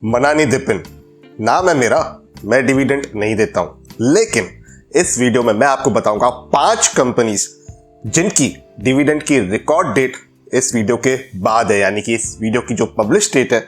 मनानी दिपिन नाम है मेरा। मैं डिविडेंड नहीं देता हूं, लेकिन इस वीडियो में मैं आपको बताऊंगा 5 कंपनीज जिनकी डिविडेंड की रिकॉर्ड डेट इस वीडियो के बाद है, यानी कि इस वीडियो की जो पब्लिश डेट है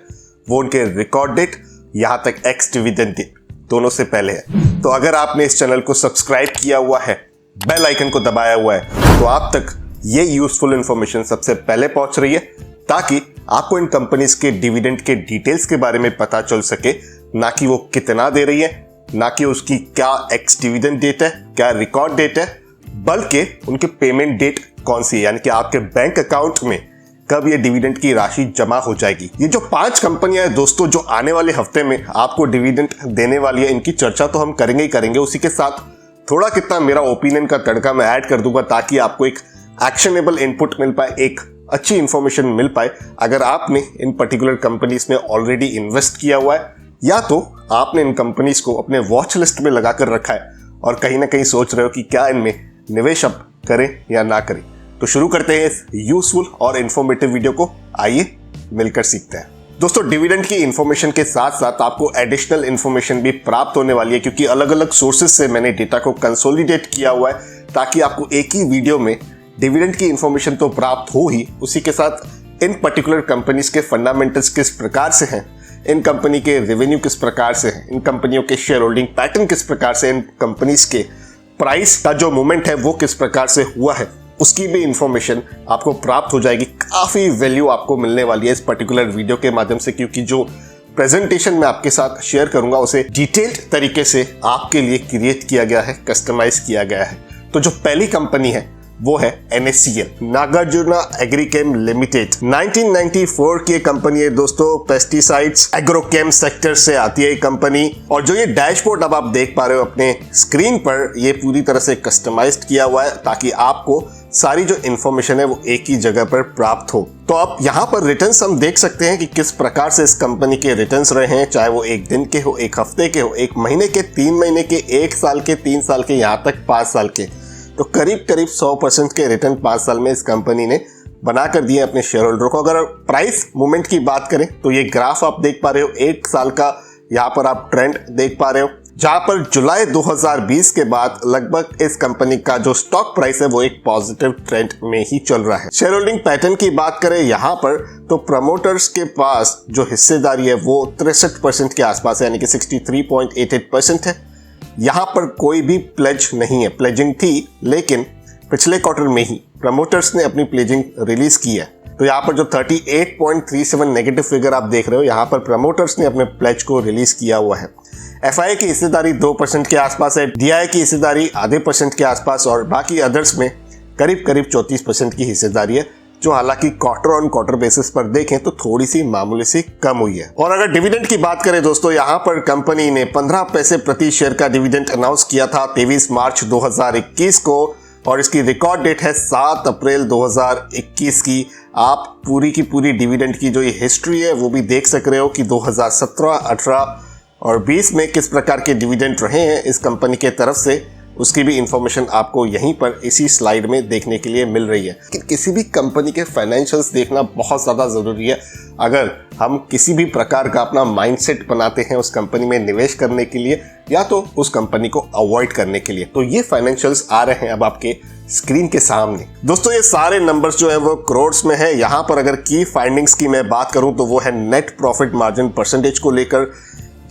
वो उनके रिकॉर्ड डेट यहां तक एक्स डिविडेंड डेट दोनों से पहले है। तो अगर आपने इस चैनल को सब्सक्राइब किया हुआ है, बेल आइकन को दबाया हुआ है, तो आप तक ये यूजफुल इंफॉर्मेशन सबसे पहले पहुंच रही है, ताकि आपको इन कंपनीज के डिविडेंड के डिटेल्स के बारे में पता चल सके, ना कि वो कितना दे रही है, ना कि उसकी क्या एक्स डिविडेंड डेट है, क्या रिकॉर्ड डेट है, बल्कि उनके पेमेंट डेट कौन सी है, यानी कि आपके बैंक अकाउंट में कब ये डिविडेंड की राशि जमा हो जाएगी। ये जो 5 कंपनियां हैं दोस्तों, जो आने वाले हफ्ते में आपको डिविडेंड देने वाली है, इनकी चर्चा तो हम करेंगे ही करेंगे। उसी के साथ थोड़ा कितना मेरा ओपिनियन का तड़का मैं ऐड कर दूंगा, ताकि आपको एक एक्शनेबल इनपुट मिल पाए, एक अच्छी इंफॉर्मेशन मिल पाए। अगर आपने इन पर्टिकुलर कंपनीज में ऑलरेडी इन्वेस्ट किया हुआ है, या तो आपने इन कंपनीज को अपने वॉच लिस्ट में लगा कर रखा है और कहीं ना कहीं सोच रहे हो कि क्या इनमें निवेश अब करें या ना करें, तो शुरू करते हैं इस यूजफुल और इंफॉर्मेटिव वीडियो को। आइए मिलकर सीखते हैं। दोस्तों, डिविडेंड की इंफॉर्मेशन के साथ साथ आपको एडिशनल इंफॉर्मेशन भी प्राप्त होने वाली है, क्योंकि अलग अलग सोर्सेज से मैंने डेटा को कंसोलिडेट किया हुआ है, ताकि आपको एक ही वीडियो में डिविडेंड की इंफॉर्मेशन तो प्राप्त हो ही, उसी के साथ इन पर्टिकुलर कंपनीज के फंडामेंटल्स किस प्रकार से हैं, इन कंपनी के रेवेन्यू किस प्रकार से है, इन कंपनियों के शेयर होल्डिंग पैटर्न किस प्रकार से, इन कंपनीज के प्राइस का जो मूवमेंट है वो किस प्रकार से हुआ है, उसकी भी इंफॉर्मेशन आपको प्राप्त हो जाएगी। काफी वैल्यू आपको मिलने वाली है इस पर्टिकुलर वीडियो के माध्यम से, क्योंकि जो प्रेजेंटेशन मैं आपके साथ शेयर करूंगा उसे डिटेल्ड तरीके से आपके लिए क्रिएट किया गया है, कस्टमाइज किया गया है। तो जो पहली कंपनी है वो है NACL, नागार्जुना एग्रीकेम लिमिटेड। 1994 की कंपनी है दोस्तों। पेस्टिसाइड्स एग्रोकेम सेक्टर से आती है ये कंपनी, और जो ये डैशबोर्ड अब आप देख पा रहे हो अपने स्क्रीन पर, ये पूरी तरह से कस्टमाइज्ड किया हुआ है, ताकि आपको सारी जो इंफॉर्मेशन है वो एक ही जगह पर प्राप्त हो। तो आप यहाँ पर रिटर्न्स हम देख सकते हैं कि किस प्रकार से इस कंपनी के रिटर्न्स रहे हैं, चाहे वो एक दिन के हो, एक हफ्ते के हो, एक महीने के, 3 महीने के, 1 साल के, 3 साल के, यहाँ तक 5 साल के। तो करीब 100% के रिटर्न 5 साल में इस कंपनी ने बना कर दिए अपने शेयर होल्डर को। अगर प्राइस मूवमेंट की बात करें तो ये ग्राफ आप देख पा रहे हो, 1 साल का यहाँ पर आप ट्रेंड देख पा रहे हो, जहां पर जुलाई 2020 के बाद लगभग इस कंपनी का जो स्टॉक प्राइस है वो एक पॉजिटिव ट्रेंड में ही चल रहा है। शेयर होल्डिंग पैटर्न की बात करें यहाँ पर, तो प्रमोटर्स के पास जो हिस्सेदारी है वो 63% के आसपास है, यानी कि 63.88% है। यहाँ पर कोई भी प्लेज नहीं है, प्लेजिंग थी, लेकिन पिछले क्वार्टर में ही प्रमोटर्स ने अपनी प्लेजिंग रिलीज की है। तो यहाँ पर जो 38.37 नेगेटिव फिगर आप देख रहे हो, यहाँ पर प्रमोटर्स ने अपने प्लेज को रिलीज किया हुआ है। FII की हिस्सेदारी 2% के आसपास है, DI की हिस्सेदारी आधे % के आसपास, और बाकी अदर्स में करीब 34% की हिस्सेदारी है, जो हालांकि क्वार्टर ऑन क्वार्टर बेसिस पर देखें तो थोड़ी सी मामूली सी कम हुई है। और अगर डिविडेंड की बात करें दोस्तों, यहाँ पर कंपनी ने 15 पैसे प्रति शेयर का डिविडेंड अनाउंस किया था 23 मार्च 2021 को, और इसकी रिकॉर्ड डेट है 7 अप्रैल 2021 की। आप पूरी की पूरी डिविडेंड की जो ये हिस्ट्री है वो भी देख सक रहे हो कि 2017, 18 और 20 में किस प्रकार के डिविडेंड रहे हैं इस कंपनी के तरफ से, उसकी भी इंफॉर्मेशन आपको यहीं पर इसी स्लाइड में देखने के लिए मिल रही है। कि किसी भी कंपनी के फाइनेंशियल्स देखना बहुत ज़्यादा ज़रूरी है, अगर हम किसी भी प्रकार का अपना माइंडसेट बनाते हैं उस कंपनी में निवेश करने के लिए, या तो उस कंपनी को अवॉइड करने के लिए। तो ये फाइनेंशियल्स आ रहे हैं अब आपके स्क्रीन के सामने। दोस्तों, ये सारे नंबर्स जो है वो करोड़्स में है। यहाँ पर अगर की फाइंडिंग्स की मैं बात करूँ तो वो है नेट प्रॉफिट मार्जिन परसेंटेज को लेकर,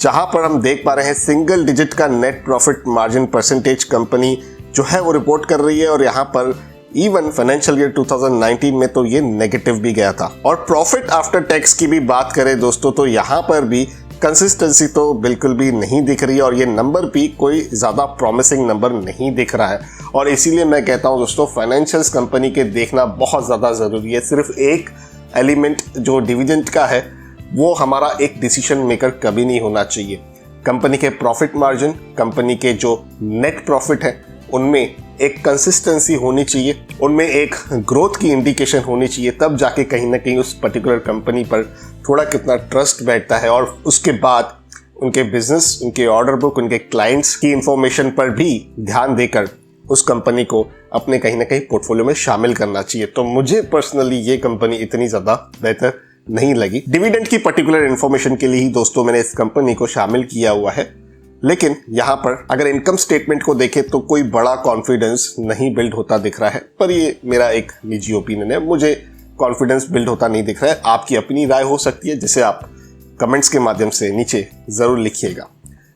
जहां पर हम देख पा रहे हैं सिंगल डिजिट का net profit margin percentage company जो है वो रिपोर्ट कर रही है, और यहां पर इवन फाइनेंशियल ईयर 2019 में तो ये नेगेटिव भी गया था। और प्रॉफिट आफ्टर टैक्स की भी बात करें दोस्तों, तो यहां पर भी कंसिस्टेंसी तो बिल्कुल भी नहीं दिख रही है, और ये नंबर भी कोई ज़्यादा प्रॉमिसिंग नंबर नहीं दिख रहा है। और इसीलिए मैं कहता हूं दोस्तों, फाइनेंशियल्स कंपनी के देखना बहुत ज़्यादा ज़रूरी है। सिर्फ एक एलिमेंट जो डिविडेंड का है वो हमारा एक डिसीजन मेकर कभी नहीं होना चाहिए। कंपनी के प्रॉफिट मार्जिन, कंपनी के जो नेट प्रॉफिट है, उनमें एक कंसिस्टेंसी होनी चाहिए, उनमें एक ग्रोथ की इंडिकेशन होनी चाहिए, तब जाके कहीं ना कहीं उस पर्टिकुलर कंपनी पर थोड़ा कितना ट्रस्ट बैठता है। और उसके बाद उनके बिजनेस, उनके ऑर्डर बुक, उनके क्लाइंट्स की इंफॉर्मेशन पर भी ध्यान देकर उस कंपनी को अपने कहीं ना कहीं पोर्टफोलियो में शामिल करना चाहिए। तो मुझे पर्सनली ये कंपनी इतनी ज़्यादा बेहतर नहीं लगी। डिविडेंड की पर्टिकुलर इन्फॉर्मेशन के लिए ही दोस्तों मैंने इस कंपनी को शामिल किया हुआ है, लेकिन यहाँ पर अगर इनकम स्टेटमेंट को देखें तो कोई बड़ा कॉन्फिडेंस नहीं बिल्ड होता दिख रहा है। पर ये मेरा एक निजी ओपिनियन है, मुझे कॉन्फिडेंस बिल्ड होता नहीं दिख रहा है। आपकी अपनी राय हो सकती है, जिसे आप कमेंट्स के माध्यम से नीचे जरूर लिखिएगा।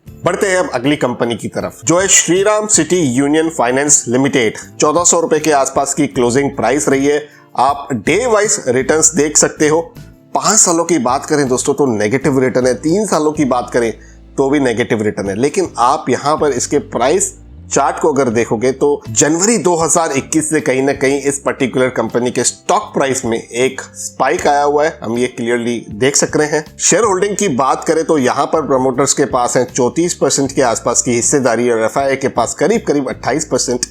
बढ़ते हैं अब अगली कंपनी की तरफ, जो है Shriram city union finance limited. 1400 रुपए के आसपास की क्लोजिंग प्राइस रही है। आप डे वाइज रिटर्न्स देख सकते हो। 5 सालों की बात करें दोस्तों तो नेगेटिव रिटर्न है, 3 सालों की बात करें तो भी नेगेटिव रिटर्न है। लेकिन आप यहां पर इसके प्राइस चार्ट को अगर देखोगे तो जनवरी 2021 से कहीं ना कहीं इस पर्टिकुलर कंपनी के स्टॉक प्राइस में एक स्पाइक आया हुआ है, हम ये क्लियरली देख सक रहे हैं। शेयर होल्डिंग की बात करें तो यहां पर प्रमोटर्स के पास है 34% के आसपास की हिस्सेदारी और एफआईआई के पास करीब करीब 28%,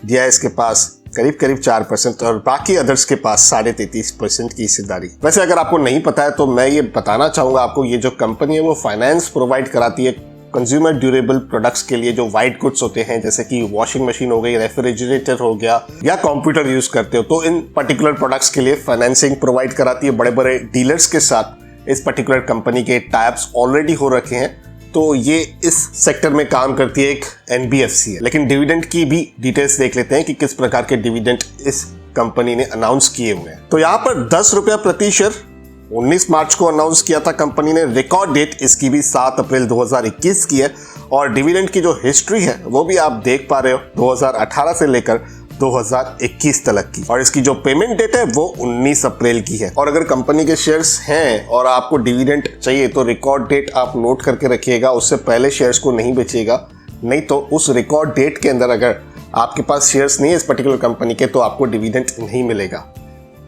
डीआईएस के पास करीब करीब 4% और बाकी अदर्स के पास 33.5% की हिस्सेदारी। वैसे अगर आपको नहीं पता है तो मैं ये बताना चाहूंगा आपको, ये जो कंपनी है वो फाइनेंस प्रोवाइड कराती है कंज्यूमर ड्यूरेबल प्रोडक्ट्स के लिए, जो वाइट गुड्स होते हैं जैसे कि वॉशिंग मशीन हो गई, रेफ्रिजरेटर हो गया या कंप्यूटर यूज करते हो तो इन पर्टिकुलर प्रोडक्ट्स के लिए फाइनेंसिंग प्रोवाइड कराती है। बड़े बड़े डीलर्स के साथ इस पर्टिकुलर कंपनी के टाइप्स ऑलरेडी हो रखे हैं, तो ये इस सेक्टर में काम करती है, एक एनबीएफसी है। लेकिन डिविडेंड की भी डिटेल्स देख लेते हैं कि किस प्रकार के डिविडेंड इस कंपनी ने अनाउंस किए हुए हैं। तो यहाँ पर 10 रुपया प्रति शेयर 19 मार्च को अनाउंस किया था कंपनी ने। रिकॉर्ड डेट इसकी भी 7 अप्रैल 2021 की है और डिविडेंड की जो हिस्ट्री है वो भी आप देख पा रहे हो 2018 से लेकर 2021 तक की, और इसकी जो पेमेंट डेट है वो 19 अप्रैल की है। और अगर कंपनी के शेयर्स हैं और आपको डिविडेंड चाहिए तो रिकॉर्ड डेट आप नोट करके रखिएगा, उससे पहले शेयर्स को नहीं बेचिएगा, नहीं तो उस रिकॉर्ड डेट के अंदर अगर आपके पास शेयर्स नहीं है इस पर्टिकुलर कंपनी के तो आपको डिविडेंड नहीं मिलेगा।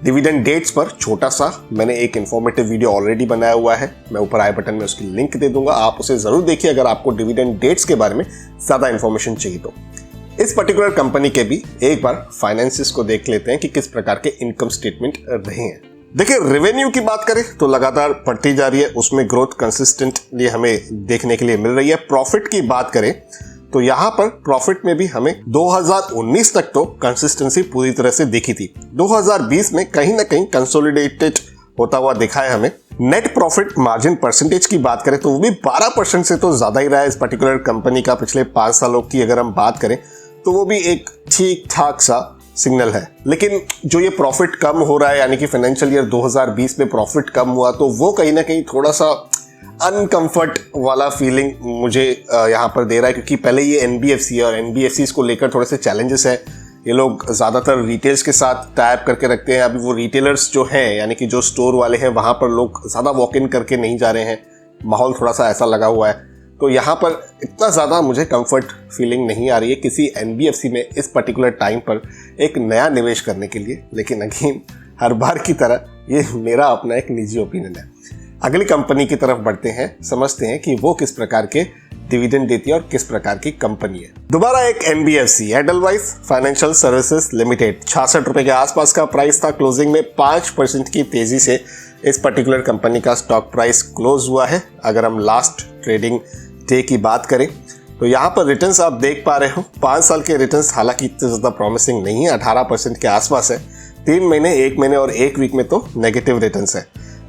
डिविडेंड डेट्स पर छोटा सा मैंने एक इन्फॉर्मेटिव वीडियो ऑलरेडी बनाया हुआ है, मैं ऊपर आई बटन में उसकी लिंक दे दूंगा, आप उसे जरूर देखिए अगर आपको डिविडेंड डेट्स के बारे में ज्यादा इन्फॉर्मेशन चाहिए तो। इस पर्टिकुलर कंपनी के भी एक बार फाइनेंसिस को देख लेते हैं कि किस प्रकार के इनकम स्टेटमेंट रहे हैं। देखिए, रेवेन्यू की बात करें तो लगातार बढ़ती जा रही है, उसमें ग्रोथ कंसिस्टेंटली हमें देखने के लिए मिल रही है। प्रॉफिट की बात करें तो यहां पर प्रॉफिट में भी हमें 2019 तक तो कंसिस्टेंसी पूरी तरह से दिखी थी। 2020 में कहीं ना कहीं कंसोलिडेटेड होता हुआ दिखा है हमें। नेट प्रॉफिट मार्जिन परसेंटेज की बात करें तो वो भी 12% से तो ज्यादा ही रहा है इस पर्टिकुलर कंपनी का। पिछले 5 सालों की अगर हम बात करें तो वो भी एक ठीक ठाक सा सिग्नल है। लेकिन जो ये प्रॉफिट कम हो रहा है, यानी कि फाइनेंशियल ईयर 2020 में प्रॉफिट कम हुआ, तो वो कहीं ना कहीं थोड़ा सा अनकंफर्ट वाला फीलिंग मुझे यहाँ पर दे रहा है, क्योंकि पहले ये एनबीएफसी है और एनबीएफसीज को लेकर थोड़े से चैलेंजेस है। ये लोग ज़्यादातर रिटेल्स के साथ टाइप करके रखते हैं। अभी वो रिटेलर्स जो हैं, यानी कि जो स्टोर वाले हैं, वहाँ पर लोग ज़्यादा वॉक इन करके नहीं जा रहे हैं, माहौल थोड़ा सा ऐसा लगा हुआ है। तो यहाँ पर इतना ज़्यादा मुझे कंफर्ट फीलिंग नहीं आ रही है किसी एनबीएफसी में इस पर्टिकुलर टाइम पर एक नया निवेश करने के लिए। लेकिन अगेन हर बार की तरह ये मेरा अपना एक निजी ओपिनियन है। अगली कंपनी की तरफ बढ़ते हैं, समझते हैं कि वो किस प्रकार के डिविडेंड देती है और किस प्रकार की कंपनी है। दोबारा एक NBFC, Edelweiss financial services limited. 66 रुपए के आसपास का प्राइस था। क्लोजिंग में 5% की तेजी से इस पर्टिकुलर कंपनी का स्टॉक प्राइस क्लोज हुआ है। अगर हम लास्ट ट्रेडिंग डे की बात करें तो यहाँ पर रिटर्न्स आप देख पा रहे हो। 5 साल के रिटर्न्स हालांकि इतने ज़्यादा प्रॉमिसिंग नहीं है, 18% के आसपास है। 3 महीने, 1 महीने और 1 वीक में तो नेगेटिव रिटर्न्स है।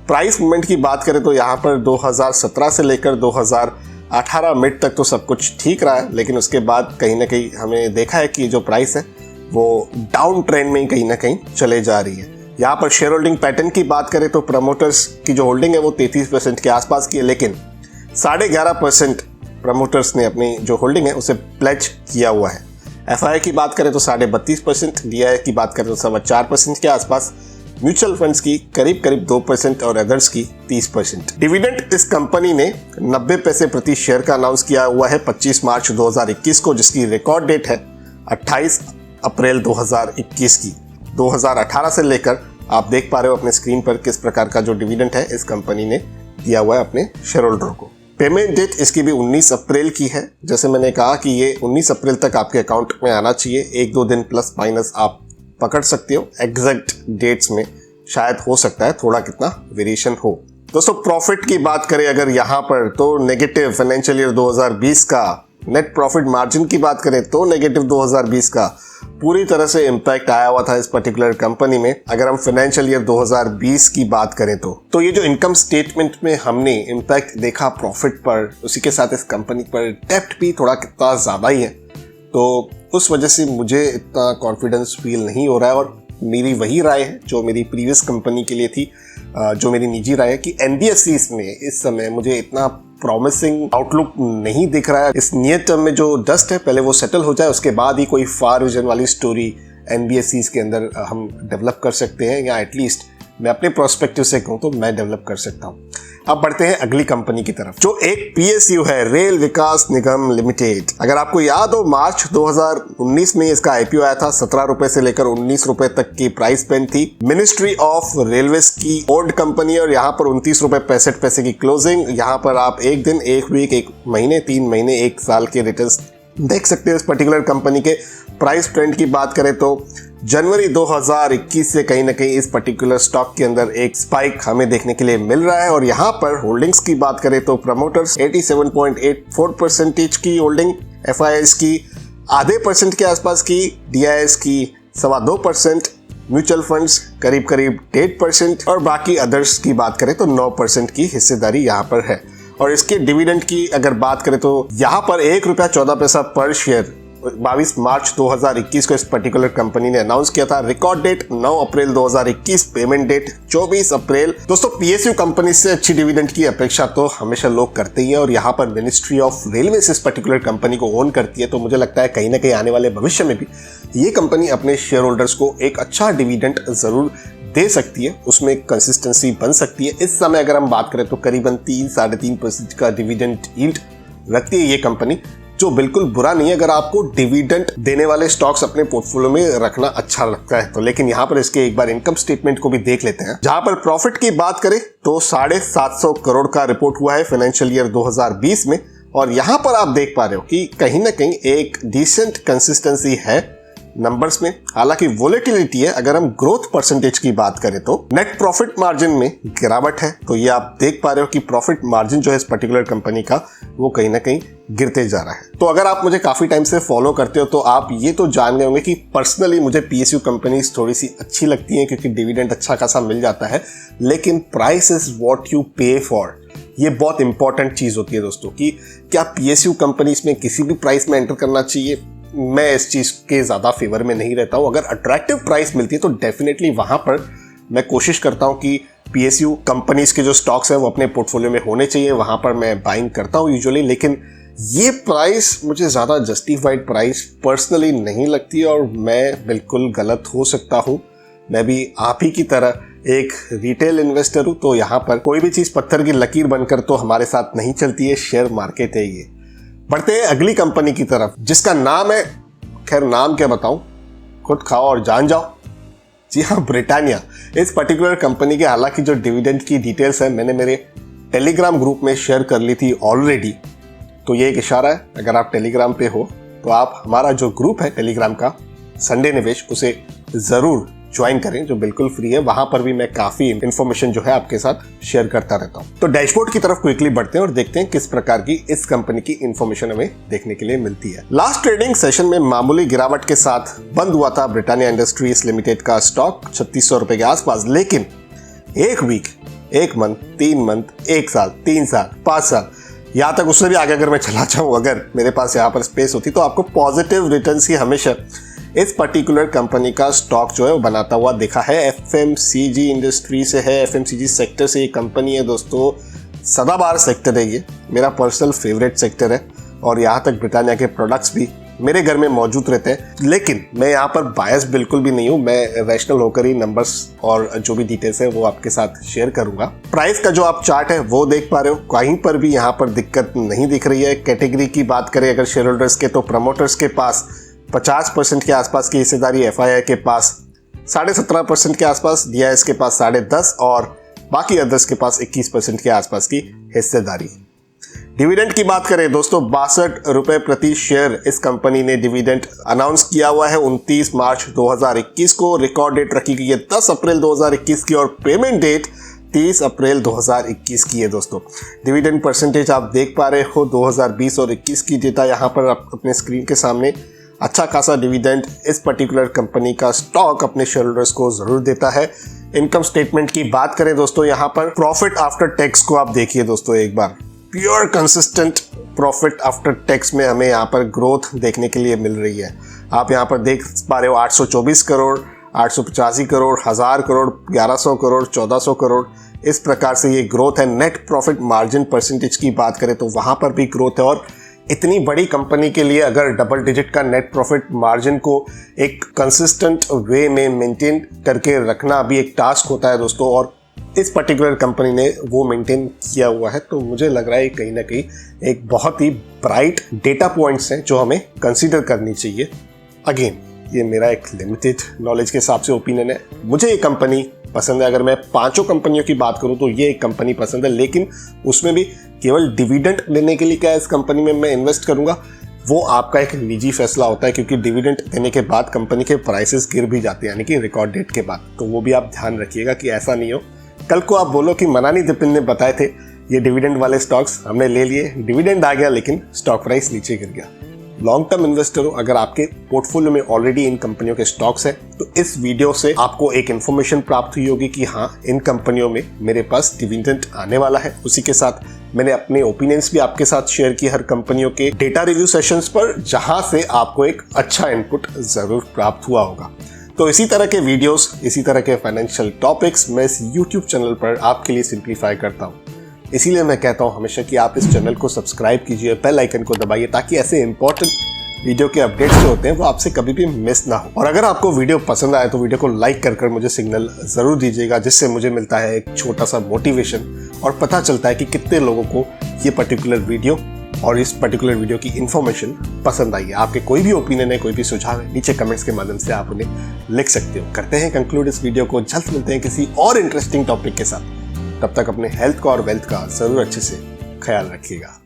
प्राइस मूवमेंट की बात करें तो यहाँ पर 2017 से लेकर 2018 मिड तक तो सब कुछ ठीक रहा है, लेकिन उसके बाद कहीं ना कहीं हमने देखा है कि जो प्राइस है वो डाउन ट्रेंड में कहीं ना कहीं चले जा रही है। यहाँ पर शेयर होल्डिंग पैटर्न की बात करें तो प्रमोटर्स की जो होल्डिंग है वो 33% के आसपास की है, लेकिन 11.5% प्रमोटर्स ने अपनी जो होल्डिंग है उसे प्लेज किया हुआ है। एफआईआई की बात करें तो 32.5%, डीआईआई की बात करें तो 4.25% के आसपास, म्यूचुअल फंड्स की करीब करीब 2% और अदर्स की 30%। डिविडेंड इस कंपनी ने 90 पैसे प्रति शेयर का अनाउंस किया हुआ है 25 मार्च 2021 को, जिसकी रिकॉर्ड डेट है 28 अप्रैल 2021 की। 2018 से लेकर आप देख पा रहे हो अपने स्क्रीन पर किस प्रकार का जो डिविडेंड है इस कंपनी ने दिया हुआ है अपने शेयर होल्डरों को। पेमेंट डेट इसकी भी 19 अप्रैल की है। जैसे मैंने कहा कि ये 19 अप्रैल तक आपके अकाउंट में आना चाहिए। 1-2 दिन प्लस माइनस आप पकड़ सकते हो, एग्जैक्ट डेट्स में शायद हो सकता है थोड़ा कितना वेरिएशन हो। दोस्तों, प्रॉफिट की बात करें अगर यहाँ पर तो नेगेटिव फाइनेंशियल ईयर 2020 का नेट प्रॉफिट मार्जिन की बात करें तो नेगेटिव 2020 का पूरी तरह से इम्पैक्ट आया हुआ था इस पर्टिकुलर कंपनी में। अगर हम फाइनेंशियल ईयर 2020 की बात करें तो ये जो इनकम स्टेटमेंट में हमने इम्पैक्ट देखा प्रॉफिट पर, उसी के साथ इस कंपनी पर डेप्ट भी थोड़ा कितना ज़्यादा ही है, तो उस वजह से मुझे इतना कॉन्फिडेंस फील नहीं हो रहा है। और मेरी वही राय है जो मेरी प्रीवियस कंपनी के लिए थी, जो मेरी निजी राय है कि एनबीएफसीज में इस समय मुझे इतना प्रॉमिसिंग आउटलुक नहीं दिख रहा है। इस नियर टर्म में जो डस्ट है पहले वो सेटल हो जाए, उसके बाद ही कोई फार विजन वाली स्टोरी एनबीएफसीज के अंदर हम डेवलप कर सकते हैं, या एटलीस्ट मैं अपने प्रोस्पेक्टिव से कहूँ तो मैं डेवलप कर सकता हूँ। अब बढ़ते हैं अगली कंपनी की तरफ, जो एक पीएसयू है, रेल विकास निगम लिमिटेड। अगर आपको याद हो, मार्च 2019 में इसका आईपीओ आया था। 17 रुपए से लेकर 19 रुपए तक की प्राइस पेंड थी। मिनिस्ट्री ऑफ रेलवेज की ओल्ड कंपनी है और यहाँ पर 29 रुपए 65 पैसे की क्लोजिंग। यहाँ पर आप एक दिन, एक वीक, एक महीने, 3 महीने, 1 साल के रिटर्न्स देख सकते हैं। इस पर्टिकुलर कंपनी के प्राइस ट्रेंड की बात करें तो जनवरी 2021 से कहीं ना कहीं इस पर्टिकुलर स्टॉक के अंदर एक स्पाइक हमें देखने के लिए मिल रहा है। और यहाँ पर होल्डिंग्स की बात करें तो प्रमोटर्स 87.84% की होल्डिंग, एफआईआईज की आधे % के आसपास की, डीआईएस की 2.25%, म्यूचुअल फंड्स करीब 8% और बाकी अदर्स की बात करें तो 9% की हिस्सेदारी यहाँ पर है। और इसके डिविडेंड की अगर बात करें तो यहाँ पर ₹1.14 पर शेयर 22 मार्च 2021 को इस पर्टिकुलर कंपनी ने अनाउंस किया था। रिकॉर्ड डेट 9 अप्रैल 2021, पेमेंट डेट 24 अप्रैल। दोस्तों, पीएसयू कंपनी से अच्छी डिविडेंड की अपेक्षा तो हमेशा लोग करते ही हैं और यहाँ पर मिनिस्ट्री ऑफ रेलवे इस पर्टिकुलर कंपनी को ओन करती है, तो मुझे लगता है कहीं ना कहीं आने वाले भविष्य में भी ये कंपनी अपने शेयर होल्डर्स को एक अच्छा डिविडेंड जरूर दे सकती है, उसमें कंसिस्टेंसी बन सकती है। इस समय अगर हम बात करें तो करीबन 3-3.5% का डिविडेंड यील्ड रखती है ये कंपनी, जो बिल्कुल बुरा नहीं है अगर आपको डिविडेंड देने वाले स्टॉक्स अपने पोर्टफोलियो में रखना अच्छा लगता है तो। लेकिन यहाँ पर इसके एक बार इनकम स्टेटमेंट को भी देख लेते हैं, जहां पर प्रॉफिट की बात करें तो 750 करोड़ का रिपोर्ट हुआ है फाइनेंशियल ईयर 2020 में। और यहाँ पर आप देख पा रहे हो कि कहीं ना कहीं एक डिसेंट कंसिस्टेंसी है नंबर्स में। हालांकि वोलेटिलिटी है। अगर हम ग्रोथ परसेंटेज की बात करें तो नेट प्रॉफिट मार्जिन में गिरावट है, तो ये आप देख पा रहे हो कि प्रॉफिट मार्जिन जो है इस पर्टिकुलर कंपनी का वो कहीं ना कहीं गिरते जा रहा है। तो अगर आप मुझे काफी टाइम से फॉलो करते हो तो आप ये तो जान गए होंगे कि पर्सनली मुझे पीएसयू कंपनीज थोड़ी सी अच्छी लगती हैं क्योंकि डिविडेंड अच्छा खासा मिल जाता है, लेकिन प्राइस इज व्हाट यू पे फॉर। ये बहुत इंपॉर्टेंट चीज होती है दोस्तों कि क्या पीएसयू कंपनीज में किसी भी प्राइस में एंटर करना चाहिए। मैं इस चीज के ज्यादा फेवर में नहीं रहता हूं। अगर अट्रैक्टिव प्राइस मिलती है तो डेफिनेटली वहां पर मैं कोशिश करता हूं कि पीएसयू कंपनीज के जो स्टॉक्स हैं वो अपने पोर्टफोलियो में होने चाहिए, वहां पर मैं बाइंग करता हूं यूजुअली। लेकिन ये प्राइस मुझे ज्यादा जस्टिफाइड प्राइस पर्सनली नहीं लगती और मैं बिल्कुल गलत हो सकता हूं। मैं भी आप ही की तरह एक रिटेल इन्वेस्टर हूं, तो यहाँ पर कोई भी चीज पत्थर की लकीर बनकर तो हमारे साथ नहीं चलती है। शेयर मार्केट है ये। बढ़ते हैं अगली कंपनी की तरफ, जिसका नाम है, खैर नाम क्या बताऊं, खुद खाओ और जान जाओ। जी हाँ, ब्रिटानिया। इस पर्टिकुलर कंपनी के हालांकि जो डिविडेंड की डिटेल्स है मैंने मेरे टेलीग्राम ग्रुप में शेयर कर ली थी ऑलरेडी, तो ये एक इशारा है, अगर आप टेलीग्राम पे हो तो आप हमारा जो ग्रुप है टेलीग्राम का संडे निवेश, उसे जरूर ज्वाइन करें, जो बिल्कुल फ्री है। वहां पर भी मैं काफी इंफॉर्मेशन जो है आपके साथ शेयर करता रहता हूं। तो डैशबोर्ड की तरफ क्विकली बढ़ते हैं और देखते हैं किस प्रकार की इस कंपनी की इंफॉर्मेशन हमें देखने के लिए मिलती है। लास्ट ट्रेडिंग सेशन में मामूली गिरावट के साथ बंद हुआ था ब्रिटानिया इंडस्ट्रीज लिमिटेड का स्टॉक 3600 रुपए के आसपास, लेकिन एक वीक, 1 मंथ, 3 मंथ, 1 साल, 3 साल, 5 साल, यहाँ तक उससे भी आगे अगर मैं चला जाऊं, अगर मेरे पास यहाँ पर स्पेस होती तो आपको पॉजिटिव रिटर्न्स ही हमेशा इस पर्टिकुलर कंपनी का स्टॉक जो है वो बनाता हुआ देखा है। एफएमसीजी इंडस्ट्री से है, एफएमसीजी सेक्टर से ये कंपनी है दोस्तों। सदाबहार सेक्टर है ये, मेरा पर्सनल फेवरेट सेक्टर है और यहाँ तक ब्रिटानिया के प्रोडक्ट्स भी मेरे घर में मौजूद रहते हैं। लेकिन मैं यहाँ पर बायस बिल्कुल भी नहीं हूँ, मैं रैशनल होकर ही नंबर्स और जो भी डिटेल्स है वो आपके साथ शेयर करूंगा। प्राइस का जो आप चार्ट है वो देख पा रहे हो, कहीं पर भी यहाँ पर दिक्कत नहीं दिख रही है। कैटेगरी की बात करें अगर शेयर होल्डर्स के, तो प्रमोटर्स के पास 50% के आसपास की हिस्सेदारी, एफआईआई के पास 17.5% के आसपास, डीआईएस के पास 10.5% और बाकी अदर्स के पास 21% के आसपास की हिस्सेदारी। डिविडेंड की बात करें दोस्तों, 62 रुपए प्रति शेयर इस कंपनी ने डिविडेंड अनाउंस किया हुआ है 29 मार्च 2021 को। रिकॉर्ड डेट रखी गई है 10 अप्रैल 2021 की और पेमेंट डेट 30 अप्रैल 2021 की है दोस्तों। डिविडेंड परसेंटेज आप देख पा रहे हो 2020 और 21 की डेटा यहाँ पर आप अपने स्क्रीन के सामने। अच्छा खासा डिविडेंड इस पर्टिकुलर कंपनी का स्टॉक अपने शेयर होल्डर्स को ज़रूर देता है। इनकम स्टेटमेंट की बात करें दोस्तों, यहाँ पर प्रॉफिट आफ्टर टैक्स को आप देखिए दोस्तों एक बार। Pure consistent profit after tax में हमें यहाँ पर ग्रोथ देखने के लिए मिल रही है। आप यहाँ पर देख पा रहे हो 824 करोड़, 885 करोड़, 1000 करोड़, 1100 करोड़, 1400 करोड़, इस प्रकार से ये ग्रोथ है। नेट प्रॉफिट मार्जिन परसेंटेज की बात करें तो वहाँ पर भी ग्रोथ है। और इतनी बड़ी कंपनी के लिए अगर डबल डिजिट का नेट प्रॉफिट मार्जिन को एक कंसिस्टेंट वे में मेंटेन करके रखना भी एक टास्क होता है दोस्तों, और इस पर्टिकुलर कंपनी ने वो मेंटेन किया हुआ है। तो मुझे लग रहा है कहीं ना कहीं एक बहुत ही ब्राइट डेटा पॉइंट्स हैं जो हमें कंसीडर करनी चाहिए। अगेन ये मेरा एक लिमिटेड नॉलेज के हिसाब से ओपिनियन है। मुझे ये कंपनी पसंद है। अगर मैं 5 कंपनियों की बात करूं तो ये एक कंपनी पसंद है, लेकिन उसमें भी केवल डिविडेंड लेने के लिए क्या इस कंपनी में मैं इन्वेस्ट करूंगा वो आपका एक निजी फैसला होता है, क्योंकि डिविडेंड देने के बाद कंपनी के प्राइसेस गिर भी जाते हैं, यानी कि रिकॉर्ड डेट के बाद। तो वो भी आप ध्यान रखिएगा कि ऐसा नहीं हो कल को आप बोलो कि मनानी दिपिन ने बताए थे ये डिविडेंड वाले स्टॉक्स हमने ले लिए, डिविडेंड आ गया लेकिन स्टॉक प्राइस नीचे गिर गया। लॉन्ग टर्म इन्वेस्टर हो, अगर आपके पोर्टफोलियो में ऑलरेडी इन कंपनियों के स्टॉक्स हैं तो इस वीडियो से आपको एक इन्फॉर्मेशन प्राप्त हुई होगी कि हाँ, इन कंपनियों में मेरे पास डिविडेंड आने वाला है। उसी के साथ मैंने अपने ओपिनियंस भी आपके साथ शेयर किए हर कंपनियों के डेटा रिव्यू सेशंस पर, जहां से आपको एक अच्छा इनपुट जरूर प्राप्त हुआ होगा। तो इसी तरह के वीडियोस, इसी तरह के फाइनेंशियल टॉपिक्स मैं इस यूट्यूब चैनल पर आपके लिए सिंप्लीफाई करता हूँ। इसीलिए मैं कहता हूँ हमेशा कि आप इस चैनल को सब्सक्राइब कीजिए, बेल आइकन को दबाइए, ताकि ऐसे इंपॉर्टेंट वीडियो के अपडेट्स जो होते हैं वो आपसे कभी भी मिस ना हो। और अगर आपको वीडियो पसंद आए तो वीडियो को लाइक कर मुझे सिग्नल जरूर दीजिएगा, जिससे मुझे मिलता है एक छोटा सा मोटिवेशन और पता चलता है कि कितने लोगों को ये पर्टिकुलर वीडियो और इस पर्टिकुलर वीडियो की इन्फॉर्मेशन पसंद आई है। आपके कोई भी ओपिनियन है, कोई भी सुझाव है, नीचे कमेंट्स के माध्यम से आप उन्हें लिख सकते हो। करते हैं कंक्लूड इस वीडियो को। जल्द मिलते हैं किसी और इंटरेस्टिंग टॉपिक के साथ। तब तक अपने हेल्थ का और वेल्थ का जरूर अच्छे से ख्याल रखिएगा।